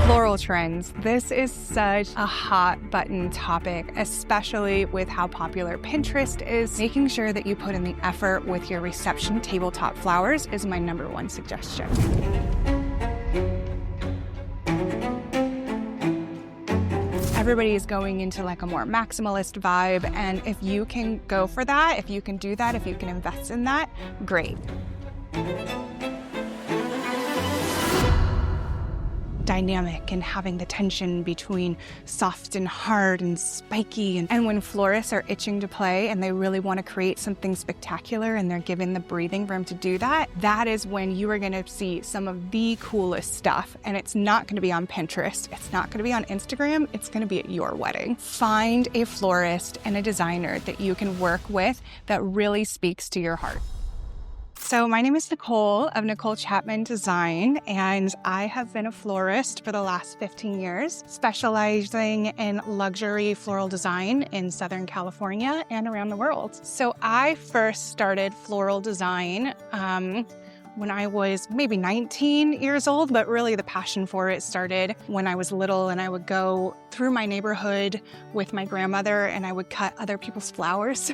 Floral trends. This is such a hot button topic, especially with how popular Pinterest is. Making sure that you put in the effort with your reception tabletop flowers is my #1 suggestion. Everybody is going into like a more maximalist vibe, and if you can go for that, if you can do that, if you can invest in that, great. Dynamic and having the tension between soft and hard and spiky. And when florists are itching to play and they really want to create something spectacular and they're given the breathing room to do that, that is when you are going to see some of the coolest stuff. And it's not going to be on Pinterest. It's not going to be on Instagram. It's going to be at your wedding. Find a florist and a designer that you can work with that really speaks to your heart. So my name is Nicole of Nicole Chapman Design, and I have been a florist for the last 15 years, specializing in luxury floral design in Southern California and around the world. So I first started floral design when I was maybe 19 years old, but really the passion for it started when I was little, and I would go through my neighborhood with my grandmother and I would cut other people's flowers.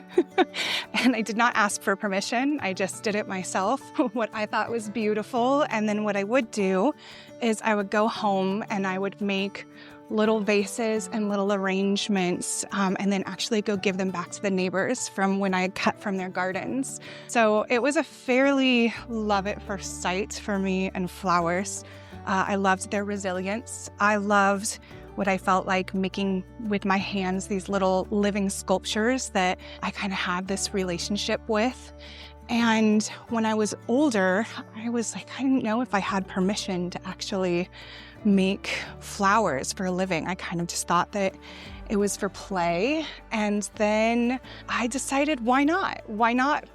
And I did not ask for permission. I just did it myself, what I thought was beautiful. And then what I would do is I would go home and I would make little vases and little arrangements, and then actually go give them back to the neighbors from when I had cut from their gardens. So it was a fairly love at first sight for me and flowers. I loved their resilience. I loved what I felt like making with my hands, these little living sculptures that I kind of had this relationship with. And when I was older, I was like, I didn't know if I had permission to actually make flowers for a living. I kind of just thought that it was for play. And then I decided, why not? Why not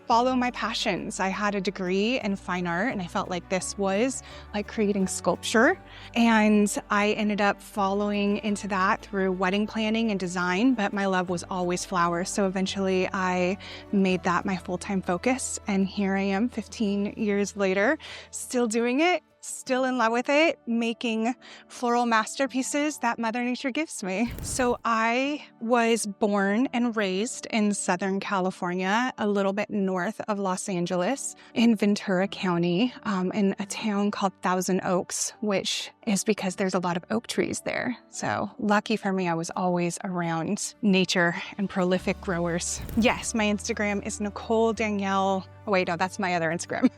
follow my passions? I had a degree in fine art and I felt like this was like creating sculpture. And I ended up following into that through wedding planning and design, but my love was always flowers. So eventually I made that my full-time focus. And here I am 15 years later, still doing it, still in love with it, making floral masterpieces that Mother Nature gives me. So I was born and raised in Southern California, a little bit north of Los Angeles, in Ventura County, in a town called Thousand Oaks, which is because there's a lot of oak trees there. So lucky for me, I was always around nature and prolific growers. Yes, my Instagram is Nicole Danielle. Oh, wait, no, that's my other Instagram.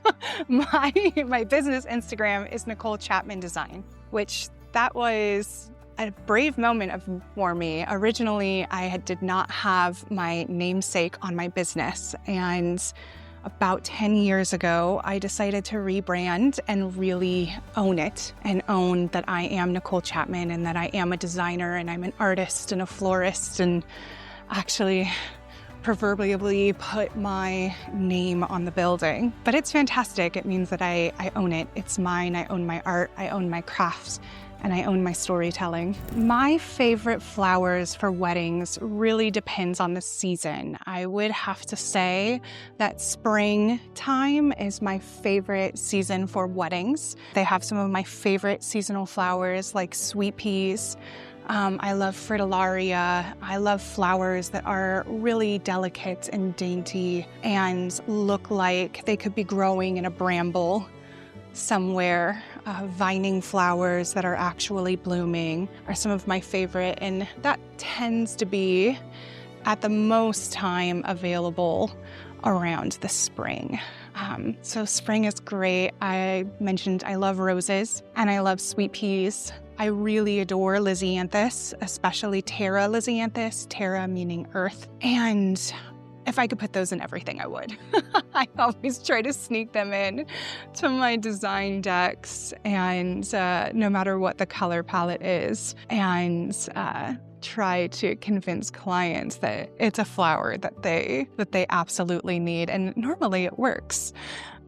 My business Instagram is Nicole Chapman Design, which that was a brave moment for me. Originally, I did not have my namesake on my business, and about 10 years ago, I decided to rebrand and really own it and own that I am Nicole Chapman and that I am a designer and I'm an artist and a florist, and actually proverbially put my name on the building. But it's fantastic. It means that I own it. It's mine. I own my art. I own my crafts. And I own my storytelling. My favorite flowers for weddings really depends on the season. I would have to say that springtime is my favorite season for weddings. They have some of my favorite seasonal flowers like sweet peas. I love fritillaria. I love flowers that are really delicate and dainty and look like they could be growing in a bramble somewhere. Vining flowers that are actually blooming are some of my favorite, and that tends to be at the most time available around the spring. So spring is great. I mentioned I love roses and I love sweet peas. I really adore lisianthus, especially Terra lisianthus, Terra meaning earth. And if I could put those in everything, I would. I always try to sneak them in to my design decks, and no matter what the color palette is, and try to convince clients that it's a flower that they absolutely need. And normally it works,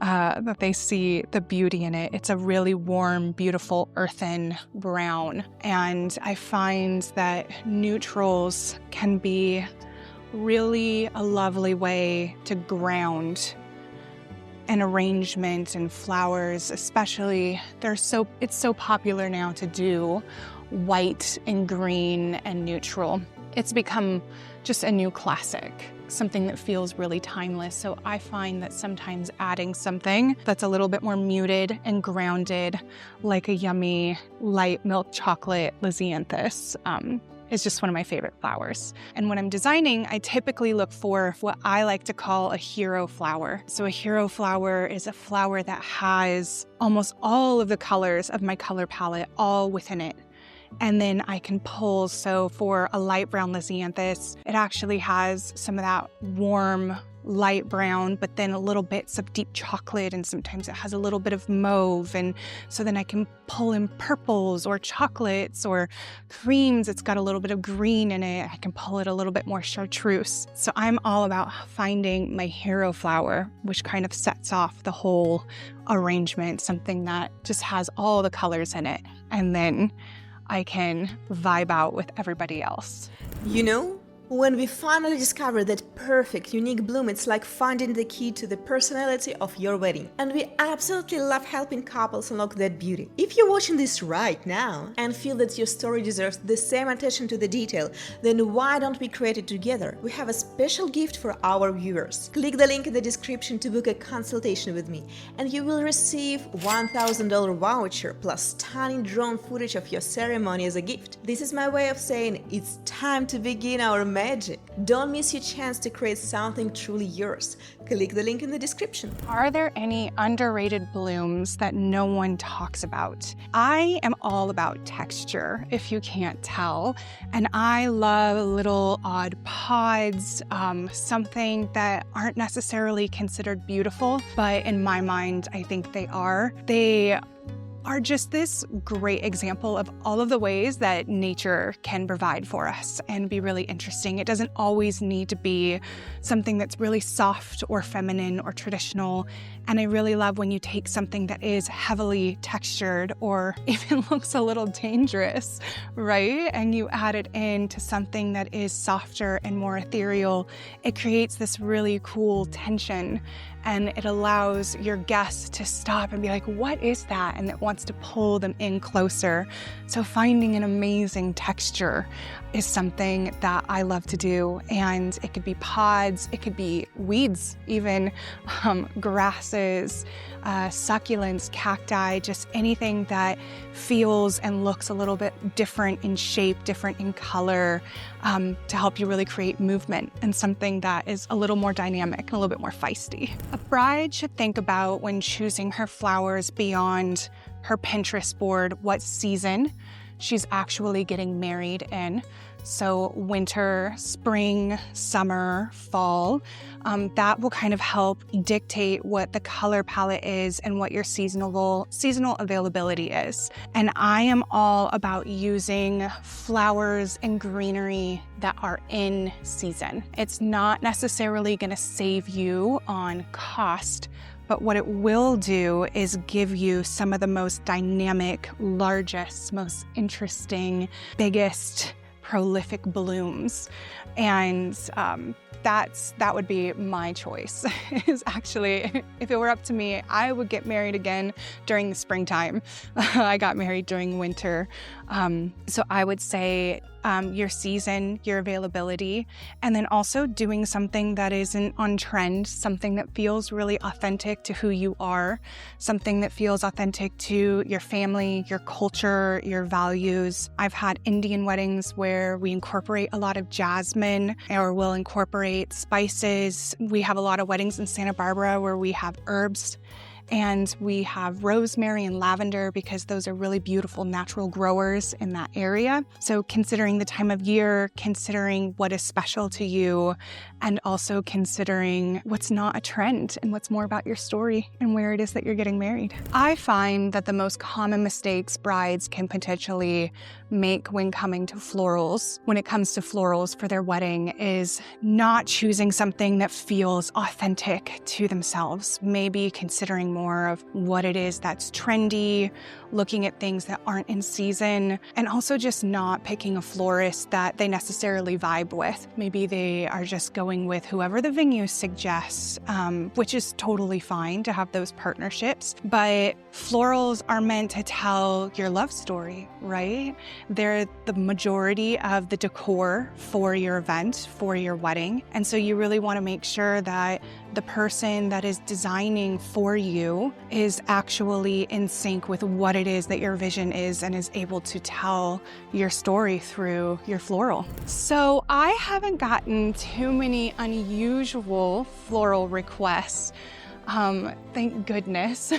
that they see the beauty in it. It's a really warm, beautiful, earthen brown. And I find that neutrals can be really a lovely way to ground and arrangement and flowers, especially, it's so popular now to do white and green and neutral. It's become just a new classic, something that feels really timeless. So I find that sometimes adding something that's a little bit more muted and grounded, like a yummy light milk chocolate lisianthus, is just one of my favorite flowers. And when I'm designing, I typically look for what I like to call a hero flower. So a hero flower is a flower that has almost all of the colors of my color palette all within it. And then I can pull, so for a light brown lisianthus, it actually has some of that warm light brown, but then a little bits of deep chocolate, and sometimes it has a little bit of mauve. And so then I can pull in purples or chocolates or creams. It's got a little bit of green in it. I can pull it a little bit more chartreuse. So I'm all about finding my hero flower, which kind of sets off the whole arrangement, something that just has all the colors in it. And then I can vibe out with everybody else. You know, when we finally discover that perfect, unique bloom, it's like finding the key to the personality of your wedding. And we absolutely love helping couples unlock that beauty. If you're watching this right now and feel that your story deserves the same attention to the detail, then why don't we create it together? We have a special gift for our viewers. Click the link in the description to book a consultation with me, and you will receive $1,000 voucher plus stunning drone footage of your ceremony as a gift. This is my way of saying it's time to begin our magic. Don't miss your chance to create something truly yours. Click the link in the description. Are there any underrated blooms that no one talks about? I am all about texture, if you can't tell, and I love little odd pods, something that aren't necessarily considered beautiful, but in my mind, I think they are. They are just this great example of all of the ways that nature can provide for us and be really interesting. It doesn't always need to be something that's really soft or feminine or traditional. And I really love when you take something that is heavily textured or even looks a little dangerous, right? And you add it into something that is softer and more ethereal. It creates this really cool tension, and it allows your guests to stop and be like, what is that? And it wants to pull them in closer. So finding an amazing texture is something that I love to do. And it could be pods, it could be weeds, even grasses, succulents, cacti, just anything that feels and looks a little bit different in shape, different in color, to help you really create movement and something that is a little more dynamic, a little bit more feisty. A bride should think about, when choosing her flowers beyond her Pinterest board, what season she's actually getting married in. So winter, spring, summer, fall, that will kind of help dictate what the color palette is and what your seasonal availability is. And I am all about using flowers and greenery that are in season. It's not necessarily going to save you on cost, but what it will do is give you some of the most dynamic, largest, most interesting, biggest, prolific blooms. And that would be my choice. Is actually, if it were up to me, I would get married again during the springtime. I got married during winter. So I would say your season, your availability, and then also doing something that isn't on trend, something that feels really authentic to who you are, something that feels authentic to your family, your culture, your values. I've had Indian weddings where we incorporate a lot of jasmine, or we'll incorporate spices. We have a lot of weddings in Santa Barbara where we have herbs. And we have rosemary and lavender because those are really beautiful natural growers in that area. So considering the time of year, considering what is special to you, and also considering what's not a trend and what's more about your story and where it is that you're getting married. I find that the most common mistakes brides can potentially make when coming to florals, when it comes to florals for their wedding, is not choosing something that feels authentic to themselves. Maybe considering more of what it is that's trendy, looking at things that aren't in season, and also just not picking a florist that they necessarily vibe with. Maybe they are just going with whoever the venue suggests, which is totally fine to have those partnerships. But florals are meant to tell your love story, right? They're the majority of the decor for your event, for your wedding. And so you really want to make sure that the person that is designing for you is actually in sync with what it is that your vision is and is able to tell your story through your floral. So I haven't gotten too many unusual floral requests. Thank goodness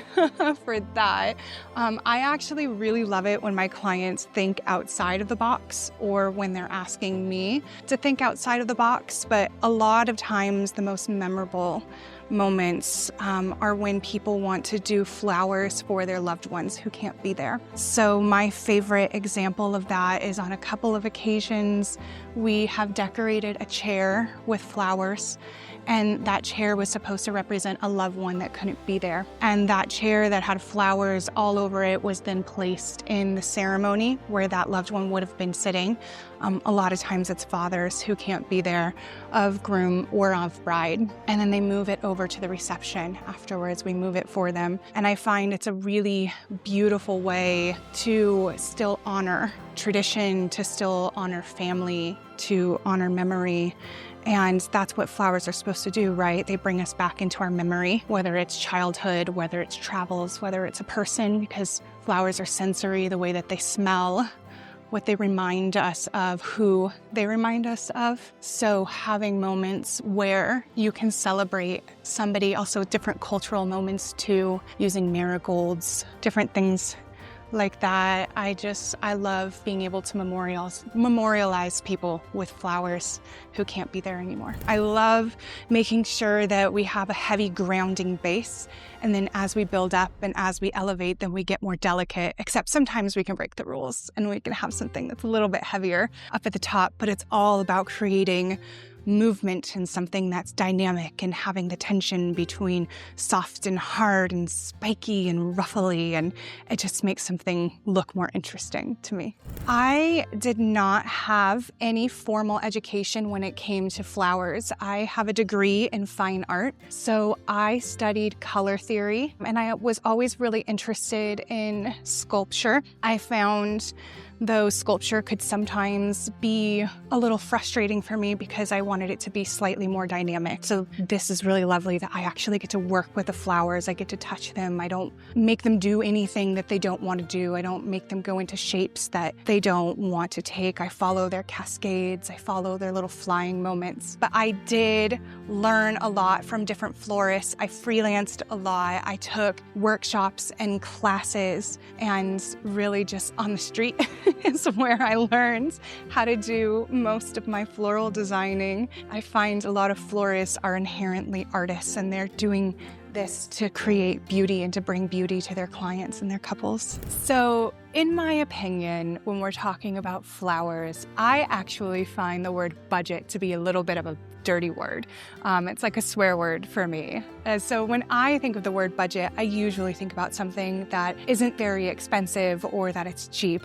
for that. I actually really love it when my clients think outside of the box or when they're asking me to think outside of the box. But a lot of times the most memorable moments are when people want to do flowers for their loved ones who can't be there. So my favorite example of that is on a couple of occasions, we have decorated a chair with flowers. And that chair was supposed to represent a loved one that couldn't be there. And that chair that had flowers all over it was then placed in the ceremony where that loved one would have been sitting. A lot of times it's fathers who can't be there, of groom or of bride. And then they move it over to the reception afterwards. We move it for them. And I find it's a really beautiful way to still honor tradition, to still honor family, to honor memory. And that's what flowers are supposed to do, right? They bring us back into our memory, whether it's childhood, whether it's travels, whether it's a person, because flowers are sensory, the way that they smell, what they remind us of, who they remind us of. So having moments where you can celebrate somebody, also different cultural moments too, using marigolds, different things like that. I love being able to memorialize people with flowers who can't be there anymore. I love making sure that we have a heavy grounding base, and then as we build up and as we elevate, then we get more delicate, except sometimes we can break the rules and we can have something that's a little bit heavier up at the top, but it's all about creating movement and something that's dynamic and having the tension between soft and hard and spiky and ruffly, and it just makes something look more interesting to me. I did not have any formal education when it came to flowers. I have a degree in fine art, so I studied color theory, and I was always really interested in sculpture. I found though sculpture could sometimes be a little frustrating for me because I wanted it to be slightly more dynamic. So this is really lovely that I actually get to work with the flowers. I get to touch them. I don't make them do anything that they don't want to do. I don't make them go into shapes that they don't want to take. I follow their cascades. I follow their little flying moments. But I did learn a lot from different florists. I freelanced a lot. I took workshops and classes, and really just on the street is where I learned how to do most of my floral designing. I find a lot of florists are inherently artists, and they're doing this to create beauty and to bring beauty to their clients and their couples. So in my opinion, when we're talking about flowers, I actually find the word budget to be a little bit of a dirty word. It's like a swear word for me. So when I think of the word budget, I usually think about something that isn't very expensive or that it's cheap.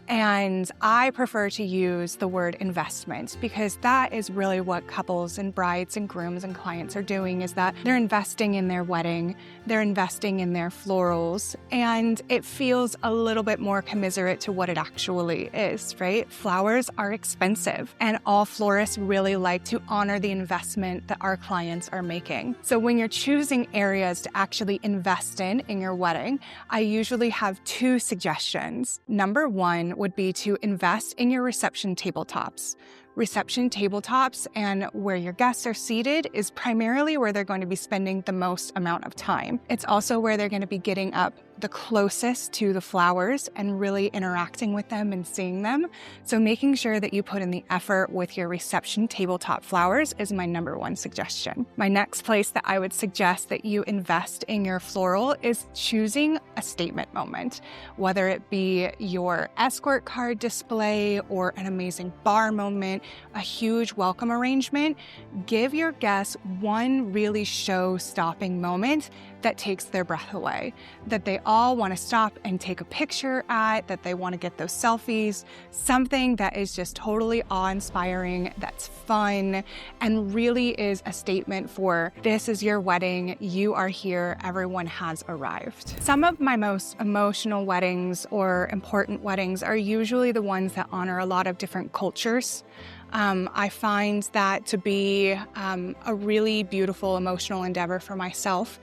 And I prefer to use the word investment, because that is really what couples and brides and grooms and clients are doing, is that they're investing in their wedding, they're investing in their florals, and it feels a little bit more commiserate to what it actually is, right? Flowers are expensive, and all florists really like to honor the investment that our clients are making. So when you're choosing areas to actually invest in your wedding, I usually have two suggestions. Number one would be to invest in your reception tabletops. Reception tabletops and where your guests are seated is primarily where they're going to be spending the most amount of time. It's also where they're going to be getting up the closest to the flowers and really interacting with them and seeing them. So making sure that you put in the effort with your reception tabletop flowers is my number one suggestion. My next place that I would suggest that you invest in your floral is choosing a statement moment, whether it be your escort card display or an amazing bar moment, a huge welcome arrangement. Give your guests one really show-stopping moment that takes their breath away, that they all want to stop and take a picture at, that they want to get those selfies, something that is just totally awe-inspiring, that's fun, and really is a statement for this is your wedding, you are here, everyone has arrived. Some of my most emotional weddings or important weddings are usually the ones that honor a lot of different cultures. I find that to be a really beautiful emotional endeavor for myself.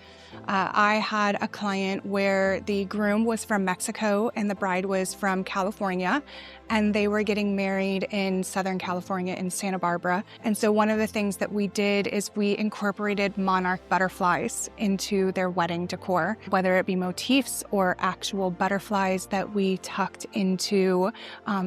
I had a client where the groom was from Mexico and the bride was from California, and they were getting married in Southern California in Santa Barbara. And so one of the things that we did is we incorporated monarch butterflies into their wedding decor, whether it be motifs or actual butterflies that we tucked into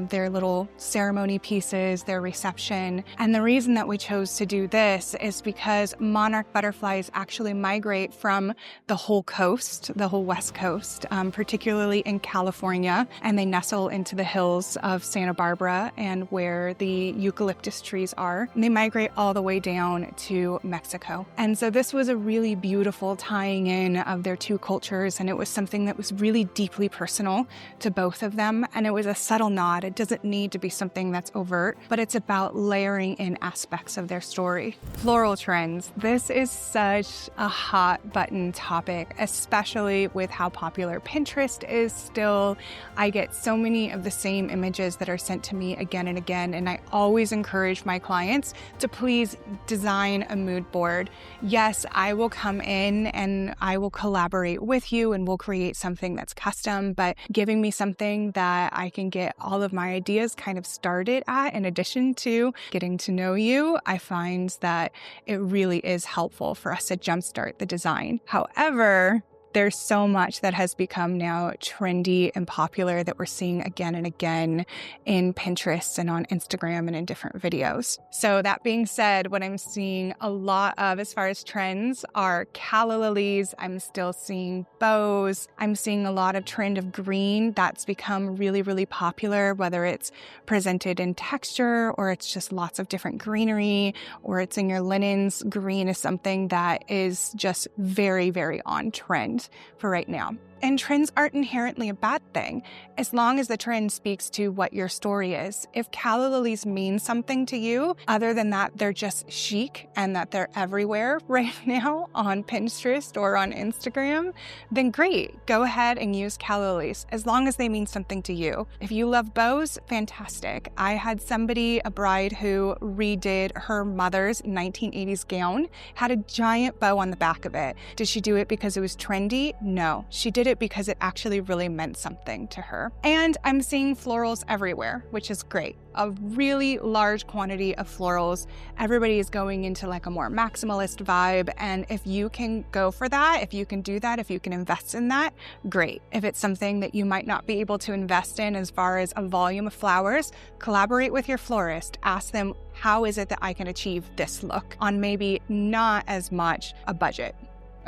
their little ceremony pieces, their reception. And the reason that we chose to do this is because monarch butterflies actually migrate from the whole coast, the whole West Coast, particularly in California, and they nestle into the hills of Santa Barbara and where the eucalyptus trees are. And they migrate all the way down to Mexico. And so this was a really beautiful tying in of their two cultures, and it was something that was really deeply personal to both of them. And it was a subtle nod. It doesn't need to be something that's overt, but it's about layering in aspects of their story. Floral trends. This is such a hot button topic, especially with how popular Pinterest is still. I get so many of the same images that are sent to me again and again, and I always encourage my clients to please design a mood board. Yes, I will come in and I will collaborate with you and we'll create something that's custom, but giving me something that I can get all of my ideas kind of started at, in addition to getting to know you, I find that it really is helpful for us to jumpstart the design. However, there's so much that has become now trendy and popular that we're seeing again and again in Pinterest and on Instagram and in different videos. So that being said, what I'm seeing a lot of as far as trends are calla lilies. I'm still seeing bows. I'm seeing a lot of trend of green that's become really, really popular, whether it's presented in texture or it's just lots of different greenery or it's in your linens. Green is something that is just very, very on trend for right now. And trends aren't inherently a bad thing, as long as the trend speaks to what your story is. If calla lilies mean something to you, other than that they're just chic and that they're everywhere right now on Pinterest or on Instagram, then great, go ahead and use calla lilies, as long as they mean something to you. If you love bows, fantastic. I had somebody, a bride, who redid her mother's 1980s gown, had a giant bow on the back of it. Did she do it because it was trendy? No, she did it because it actually really meant something to her. And I'm seeing florals everywhere, which is great. A really large quantity of florals. Everybody is going into like a more maximalist vibe. And if you can go for that, if you can do that, if you can invest in that, great. If it's something that you might not be able to invest in as far as a volume of flowers, collaborate with your florist. Ask them, how is it that I can achieve this look on maybe not as much a budget?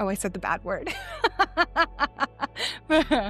Oh, I said the bad word.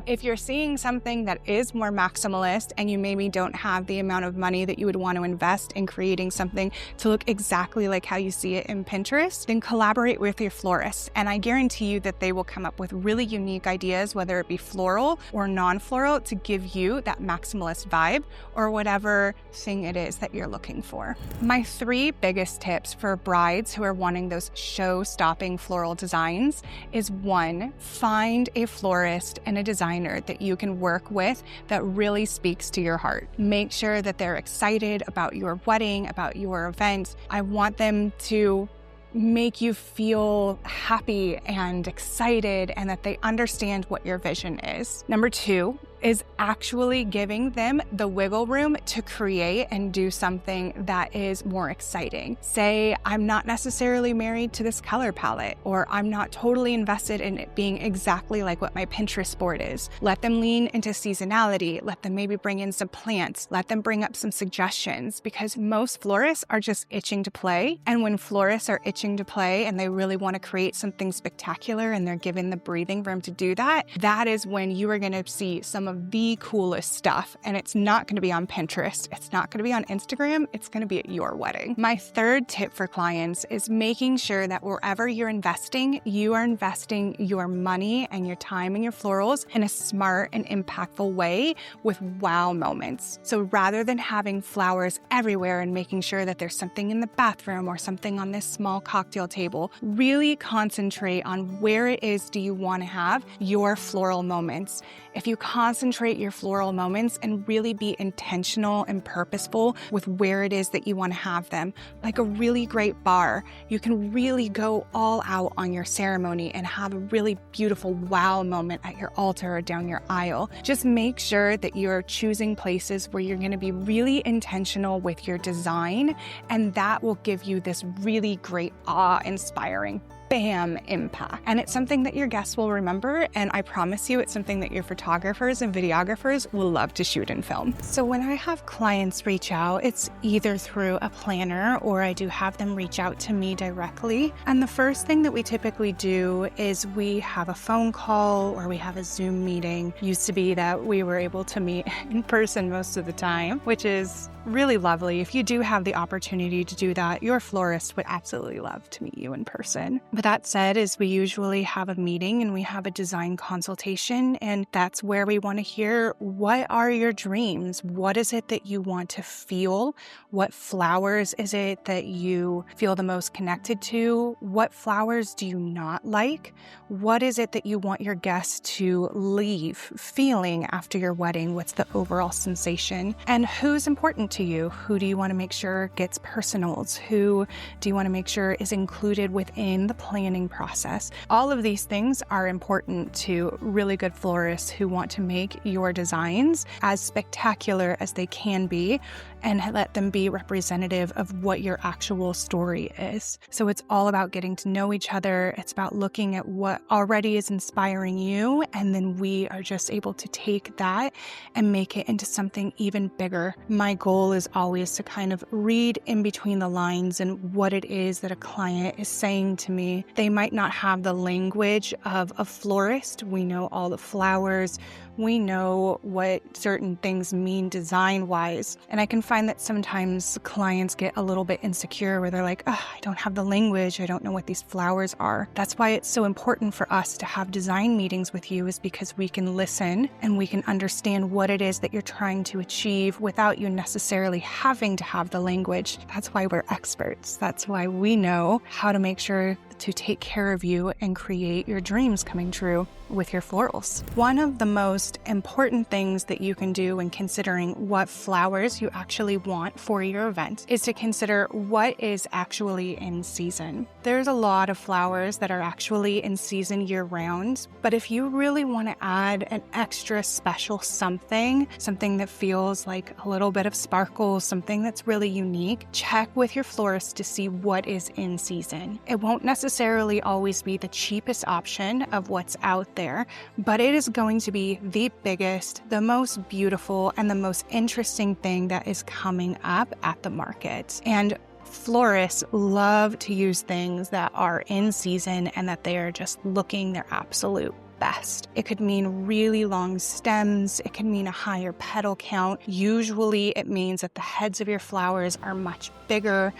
If you're seeing something that is more maximalist and you maybe don't have the amount of money that you would want to invest in creating something to look exactly like how you see it in Pinterest, then collaborate with your florist. And I guarantee you that they will come up with really unique ideas, whether it be floral or non-floral, to give you that maximalist vibe or whatever thing it is that you're looking for. My 3 biggest tips for brides who are wanting those show-stopping floral designs is 1, find a florist and a designer that you can work with that really speaks to your heart. Make sure that they're excited about your wedding, about your event. I want them to make you feel happy and excited and that they understand what your vision is. Number 2 is actually giving them the wiggle room to create and do something that is more exciting. Say, I'm not necessarily married to this color palette, or I'm not totally invested in it being exactly like what my Pinterest board is. Let them lean into seasonality. Let them maybe bring in some plants. Let them bring up some suggestions, because most florists are just itching to play. And when florists are itching to play and they really want to create something spectacular and they're given the breathing room to do that, that is when you are going to see some some of the coolest stuff, and it's not going to be on Pinterest. It's not going to be on Instagram. It's going to be at your wedding. My third tip for clients is making sure that wherever you're investing, you are investing your money and your time and your florals in a smart and impactful way with wow moments. So rather than having flowers everywhere and making sure that there's something in the bathroom or something on this small cocktail table, really concentrate on where it is do you want to have your floral moments. If you concentrate your floral moments and really be intentional and purposeful with where it is that you want to have them, like a really great bar, you can really go all out on your ceremony and have a really beautiful wow moment at your altar or down your aisle. Just make sure that you're choosing places where you're going to be really intentional with your design, and that will give you this really great awe-inspiring bam impact. And it's something that your guests will remember, and I promise you it's something that your photographers and videographers will love to shoot and film. So when I have clients reach out, it's either through a planner or I do have them reach out to me directly. And the first thing that we typically do is we have a phone call or we have a Zoom meeting. Used to be that we were able to meet in person most of the time, which is really lovely. If you do have the opportunity to do that, your florist would absolutely love to meet you in person. But that said, is we usually have a meeting and we have a design consultation, and that's where we want to hear, what are your dreams? What is it that you want to feel? What flowers is it that you feel the most connected to? What flowers do you not like? What is it that you want your guests to leave feeling after your wedding? What's the overall sensation? And who's important to you? Who do you want to make sure gets personals? Who do you want to make sure is included within the planning process? All of these things are important to really good florists who want to make your designs as spectacular as they can be and let them be representative of what your actual story is. So it's all about getting to know each other. It's about looking at what already is inspiring you, and then we are just able to take that and make it into something even bigger. My goal is always to kind of read in between the lines and what it is that a client is saying to me. They might not have the language of a florist. We know all the flowers. We know what certain things mean design-wise. And I can find that sometimes clients get a little bit insecure where they're like, oh, I don't have the language. I don't know what these flowers are. That's why it's so important for us to have design meetings with you, is because we can listen and we can understand what it is that you're trying to achieve without you necessarily having to have the language. That's why we're experts. That's why we know how to make sure to take care of you and create your dreams coming true with your florals. One of the most important things that you can do when considering what flowers you actually want for your event is to consider what is actually in season. There's a lot of flowers that are actually in season year-round, but if you really want to add an extra special something that feels like a little bit of sparkle, something that's really unique, check with your florist to see what is in season. It won't necessarily always be the cheapest option of what's out there, but it is going to be the biggest, the most beautiful, and the most interesting thing that is coming up at the market. And florists love to use things that are in season and that they are just looking their absolute best. It could mean really long stems. It could mean a higher petal count. Usually it means that the heads of your flowers are much bigger.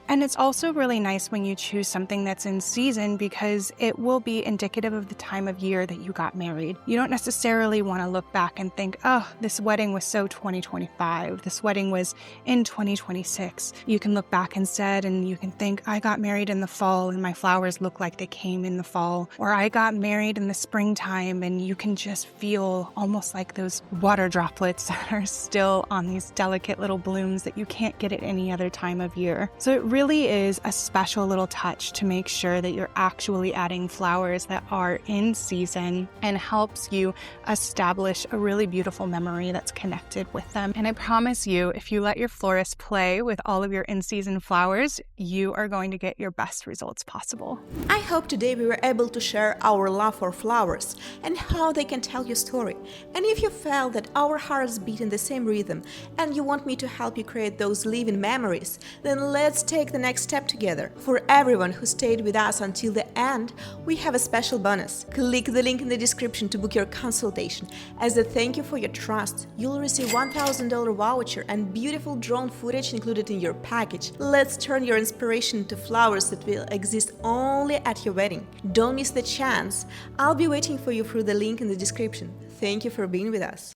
And it's also really nice when you choose something that's in season because it will be indicative of the time of year that you got married. You don't necessarily want to look back and think, oh, this wedding was so 2025. This wedding was in 2026. You can look back instead and you can think, I got married in the fall and my flowers look like they came in the fall. Or I got married in the springtime, and you can just feel almost like those water droplets that are still on these delicate little blooms that you can't get at any other time of year. So it really is a special little touch to make sure that you're actually adding flowers that are in season and helps you establish a really beautiful memory that's connected with them. And I promise you, if you let your florist play with all of your in-season flowers, you are going to get your best results possible. I hope today we were able to share our love for flowers and how they can tell your story. And if you felt that our hearts beat in the same rhythm and you want me to help you create those living memories, then let's take take the next step together. For everyone who stayed with us until the end, we have a special bonus. Click the link in the description to book your consultation. As a thank you for your trust, you'll receive $1,000 voucher and beautiful drone footage included in your package. Let's turn your inspiration into flowers that will exist only at your wedding. Don't miss the chance. I'll be waiting for you through the link in the description. Thank you for being with us.